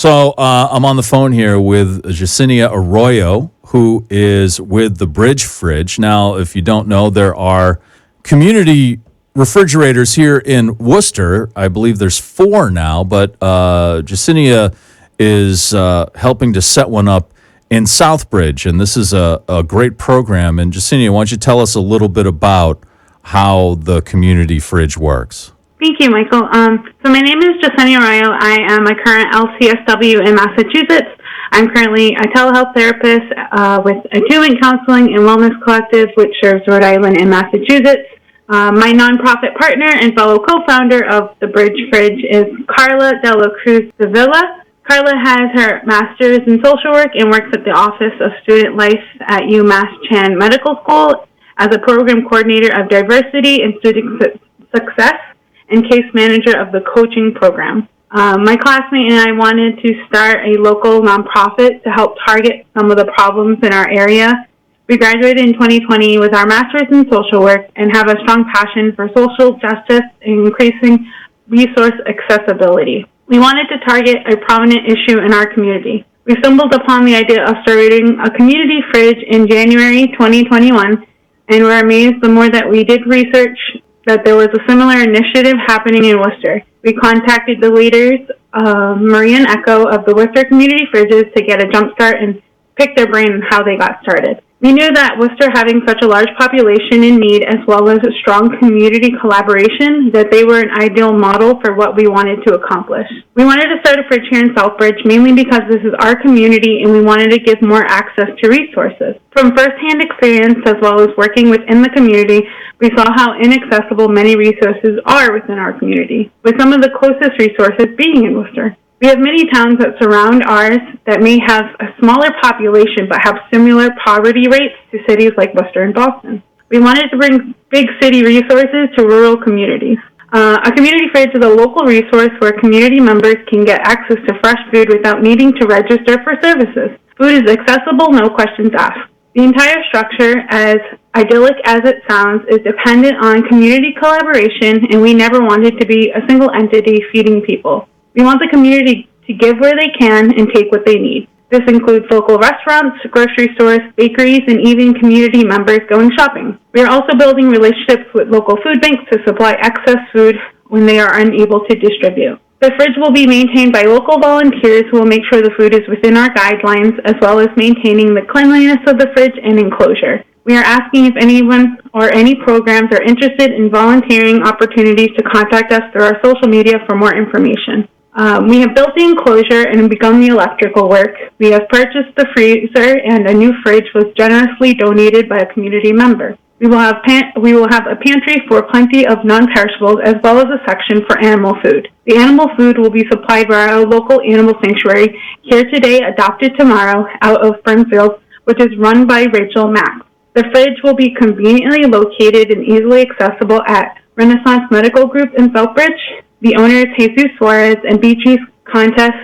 So I'm on the phone here with Yesenia Arroyo, who is with the Bridge Fridge. Now, if you don't know, there are community refrigerators here in Worcester. I believe there's 4 now, but Yesenia is helping to set one up in Southbridge, and this is a great program. And Yesenia, why don't you tell us a little bit about how the community fridge works? Thank you, Michael. So my name is Yesenia Arroyo. I am a current LCSW in Massachusetts. I'm currently a telehealth therapist with Attunement Counseling and Wellness Collective, which serves Rhode Island and Massachusetts. My nonprofit partner and fellow co-founder of the Bridge Fridge is Carla de la Cruz de Villa. Carla has her master's in social work and works at the Office of Student Life at UMass Chan Medical School as a program coordinator of diversity and student success and case manager of the coaching program. My classmate and I wanted to start a local nonprofit to help target some of the problems in our area. We graduated in 2020 with our master's in social work and have a strong passion for social justice and increasing resource accessibility. We wanted to target a prominent issue in our community. We stumbled upon the idea of starting a community fridge in January 2021, and were amazed the more that we did research that there was a similar initiative happening in Worcester. We contacted the leaders, Marie and Echo, of the Worcester Community Fridges to get a jump start and pick their brain on how they got started. We knew that Worcester, having such a large population in need as well as a strong community collaboration, that they were an ideal model for what we wanted to accomplish. We wanted to start a fridge here in Southbridge mainly because this is our community and we wanted to give more access to resources. From firsthand experience as well as working within the community, we saw how inaccessible many resources are within our community, with some of the closest resources being in Worcester. We have many towns that surround ours that may have a smaller population but have similar poverty rates to cities like Worcester and Boston. We wanted to bring big city resources to rural communities. A community fridge is a local resource where community members can get access to fresh food without needing to register for services. Food is accessible, no questions asked. The entire structure, as idyllic as it sounds, is dependent on community collaboration, and we never wanted to be a single entity feeding people. We want the community to give where they can and take what they need. This includes local restaurants, grocery stores, bakeries, and even community members going shopping. We are also building relationships with local food banks to supply excess food when they are unable to distribute. The fridge will be maintained by local volunteers who will make sure the food is within our guidelines, as well as maintaining the cleanliness of the fridge and enclosure. We are asking if anyone or any programs are interested in volunteering opportunities to contact us through our social media for more information. We have built the enclosure and begun the electrical work. We have purchased the freezer, and a new fridge was generously donated by a community member. We will have a pantry for plenty of non-perishables, as well as a section for animal food. The animal food will be supplied by our local animal sanctuary, Here Today, Adopted Tomorrow, out of Springfield, which is run by Rachel Mack. The fridge will be conveniently located and easily accessible at Renaissance Medical Group in Southbridge. The owners, Jesus Suarez and Beatriz Contes,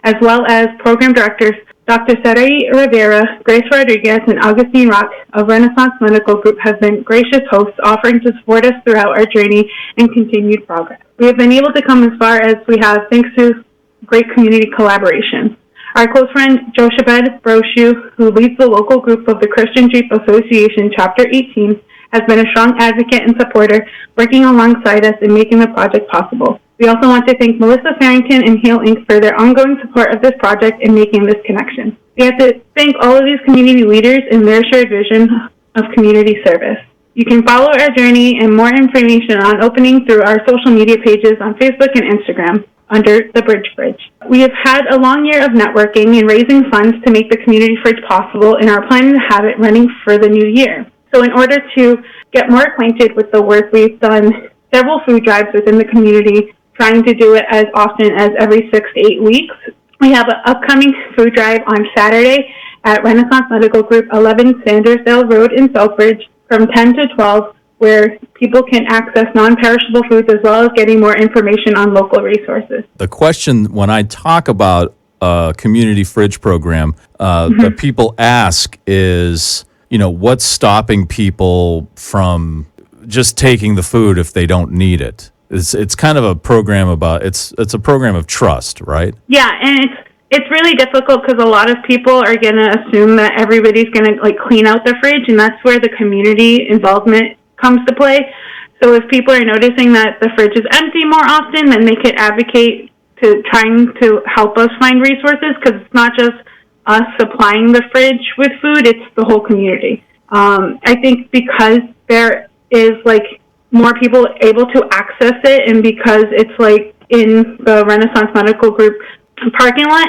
as well as program directors, Dr. Sarai Rivera, Grace Rodriguez, and Augustine Rock of Renaissance Medical Group have been gracious hosts, offering to support us throughout our journey and continued progress. We have been able to come as far as we have thanks to great community collaboration. Our close friend, Joshabed Broshu, who leads the local group of the Christian Jeep Association, Chapter 18, has been a strong advocate and supporter, working alongside us in making the project possible. We also want to thank Melissa Farrington and Heal Inc. for their ongoing support of this project and making this connection. We have to thank all of these community leaders and their shared vision of community service. You can follow our journey and more information on opening through our social media pages on Facebook and Instagram under the Bridge Fridge. We have had a long year of networking and raising funds to make the community fridge possible and are planning to have it running for the new year. So in order to get more acquainted with the work, we've done several food drives within the community, trying to do it as often as every 6 to 8 weeks. We have an upcoming food drive on Saturday at Renaissance Medical Group, 11 Sandersdale Road in Southbridge from 10 to 12, where people can access non-perishable foods as well as getting more information on local resources. The question when I talk about a community fridge program that people ask is, what's stopping people from just taking the food if they don't need it? It's kind of a program about it's a program of trust, right? Yeah, and it's really difficult because a lot of people are going to assume that everybody's going to like clean out the fridge, and that's where the community involvement comes to play. So if people are noticing that the fridge is empty more often, then they could advocate to trying to help us find resources, because it's not just us supplying the fridge with food, it's the whole community. I think because there is like more people able to access it, and because it's like in the Renaissance Medical Group parking lot,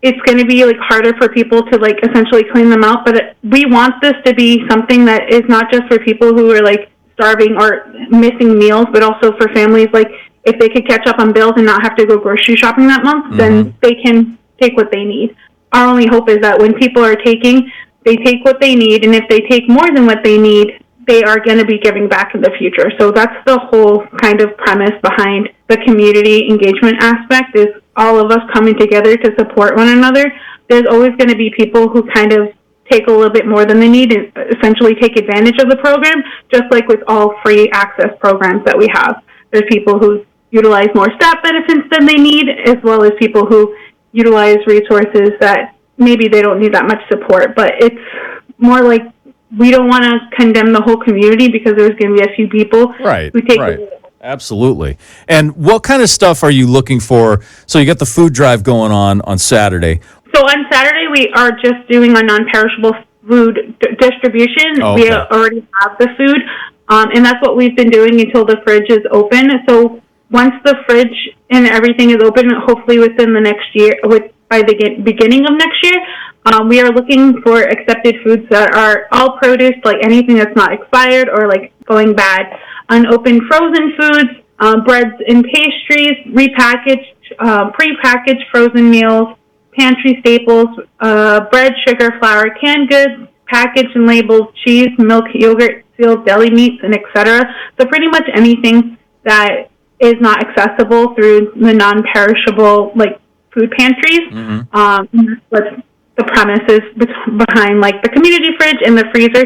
it's going to be like harder for people to like essentially clean them out. But we want this to be something that is not just for people who are like starving or missing meals, but also for families. Like if they could catch up on bills and not have to go grocery shopping that month, then they can take what they need. Our only hope is that when people are taking, they take what they need, and if they take more than what they need, they are going to be giving back in the future. So that's the whole kind of premise behind the community engagement aspect, is all of us coming together to support one another. There's always going to be people who kind of take a little bit more than they need and essentially take advantage of the program, just like with all free access programs that we have. There's people who utilize more staff benefits than they need, as well as people who utilize resources that maybe they don't need that much support. But it's more like we don't want to condemn the whole community, because there's going to be a few people who take it. Absolutely. And what kind of stuff are you looking for? So you got the food drive going on Saturday. So on Saturday, we are just doing a non-perishable food distribution. Oh, okay. We already have the food, and that's what we've been doing until the fridge is open. So once the fridge and everything is open, hopefully within the next year, by the beginning of next year, we are looking for accepted foods that are all produce, like anything that's not expired or like going bad, unopened frozen foods, breads and pastries, repackaged, pre-packaged frozen meals, pantry staples, bread, sugar, flour, canned goods, packaged and labeled cheese, milk, yogurt, sealed deli meats, and etc. So pretty much anything that is not accessible through the non-perishable like food pantries. That's the premises behind like the community fridge and the freezer.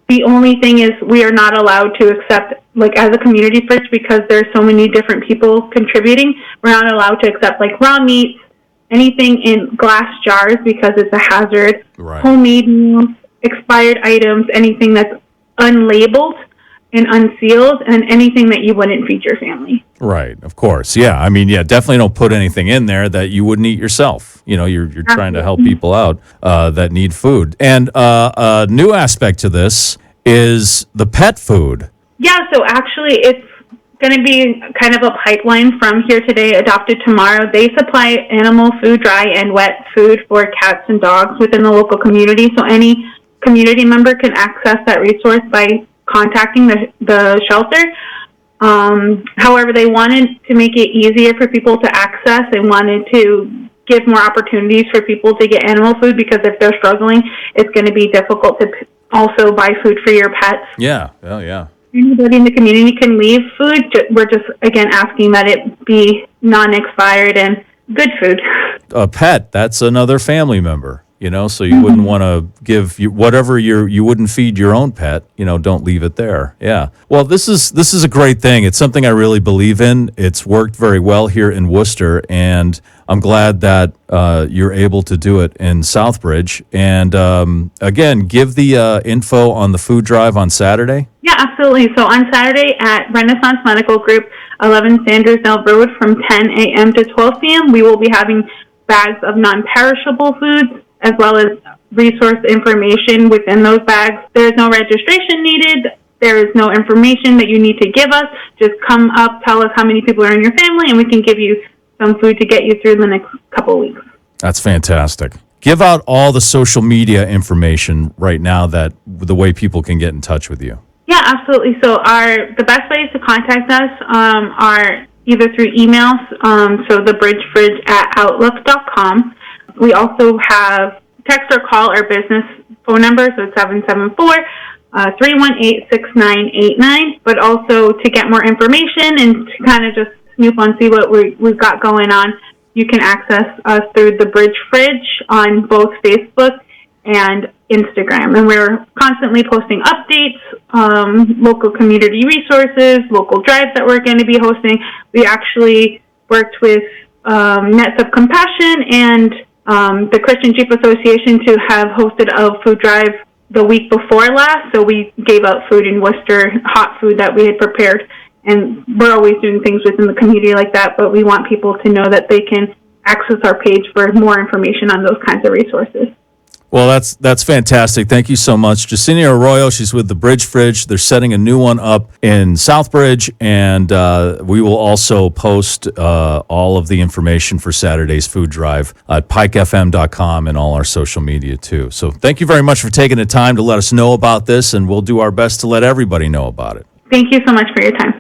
The only thing is we are not allowed to accept, like as a community fridge, because there's so many different people contributing, we're not allowed to accept like raw meats, anything in glass jars because it's a hazard, homemade meals, expired items, anything that's unlabeled and unsealed, and anything that you wouldn't feed your family. Right, of course. Yeah, I mean, yeah, definitely don't put anything in there that you wouldn't eat yourself. You know, you're trying to help people out that need food. And a new aspect to this is the pet food. Yeah, so actually it's going to be kind of a pipeline from Here Today, Adopted Tomorrow. They supply animal food, dry and wet food for cats and dogs within the local community. So any community member can access that resource by contacting the shelter. However, they wanted to make it easier for people to access. They wanted to give more opportunities for people to get animal food, because if they're struggling, it's going to be difficult to also buy food for your pets. Yeah, oh yeah. Anybody in the community can leave food. We're just, again, asking that it be non-expired and good food. A pet, that's another family member. You know, so you wouldn't want to give whatever you wouldn't feed your own pet. You know, don't leave it there. Yeah. Well, this is a great thing. It's something I really believe in. It's worked very well here in Worcester, and I'm glad that you're able to do it in Southbridge. And again, give the info on the food drive on Saturday. Yeah, absolutely. So on Saturday at Renaissance Medical Group, 11 Sandersdale Road, from 10 a.m. to 12 p.m., we will be having bags of non-perishable foods, as well as resource information within those bags. There is no registration needed. There is no information that you need to give us. Just come up, tell us how many people are in your family, and we can give you some food to get you through the next couple of weeks. That's fantastic. Give out all the social media information right now, that the way people can get in touch with you. Yeah, absolutely. So the best ways to contact us are either through emails, so thebridgefridge@outlook.com. We also have text or call our business phone number, so it's 774-318-6989. But also to get more information and to kind of just snoop on, see what we've got going on, you can access us through the Bridge Fridge on both Facebook and Instagram. And we're constantly posting updates, local community resources, local drives that we're going to be hosting. We actually worked with Nets of Compassion and the Christian Jeep Association to have hosted a food drive the week before last. So we gave out food in Worcester, hot food that we had prepared. And we're always doing things within the community like that, but we want people to know that they can access our page for more information on those kinds of resources. Well, that's fantastic. Thank you so much. Yesenia Arroyo, she's with the Bridge Fridge. They're setting a new one up in Southbridge, and we will also post all of the information for Saturday's food drive at pikefm.com and all our social media, too. So thank you very much for taking the time to let us know about this, and we'll do our best to let everybody know about it. Thank you so much for your time.